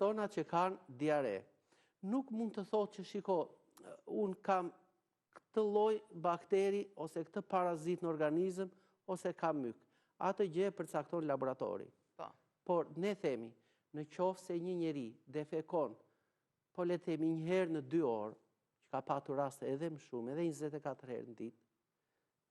persona që kanë diare. Nuk mund të thotë që shiko, unë kam këtë lloj bakteri ose këtë parazit në organizëm ose kam myk. Atë gjë e përcakton laboratori. Por ne themi, në qoftë se një njeri defekon, po le të themi një herë në 2 orë, që ka patur raste edhe më shumë, edhe 24 herë në ditë,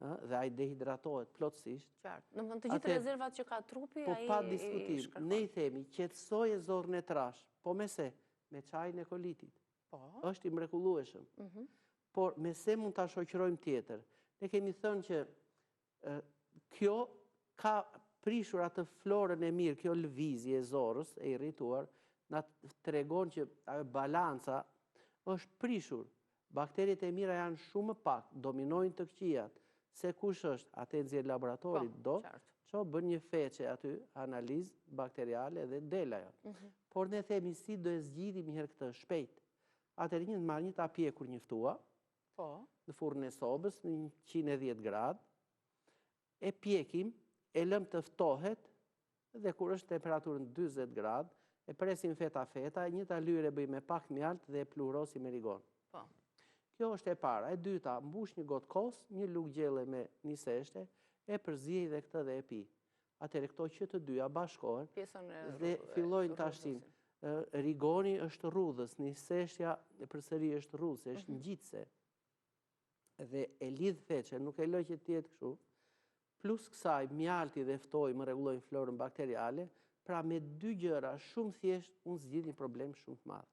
dhe ai dehidratohet plotësisht. Qartë. Domethënë të gjithë rezervat që ka trupi ai pa diskutim. Ne i themi, qetësoje zorrën e trash, po me çajin e kolitit. Është i mrekullueshëm. Por me se mund ta shoqërojmë tjetër. Ne kemi thënë që kjo ka prishur atë florën e mirë, kjo lëvizje e zorrës e irrituar, na tregon që ajo balanca është prishur. Bakteriet e mira janë shumë më pak, dominojnë të këqijat. Se kush është, atë nxjerr laboratorit që bën një feçe aty, analizë bakteriale dhe del ajo. Por ne themi si do e zgjidhim një herë këtë shpejt. Atëherë një marr një tapjekur njoftua, në furrën e sobës në 110 gradë, e pjekim, e lëm të ftohet dhe kur është temperaturën 40 gradë, e presim feta, një talyre bëjmë me pak mjalt dhe e pluhurosim me rigon. Kjo është e para. E dyta, mbush një gotë kos, një lugë gjelle me një seshte, e përziej dhe këtë dhe e pi. Atëherë këto që të dyja bashkohen dhe fillojnë tashim. Rigoni është rrudhës, një seshtja përsëri është rrudhës, është ngjitse. Dhe e lidh feçe, nuk e lë që të jetë kështu. Plus kësaj, mjalti dhe ftoj më rregullojnë florën bakteriale, pra me 2 gjëra shumë thjesht unë zgjidh një problem shumë të madh.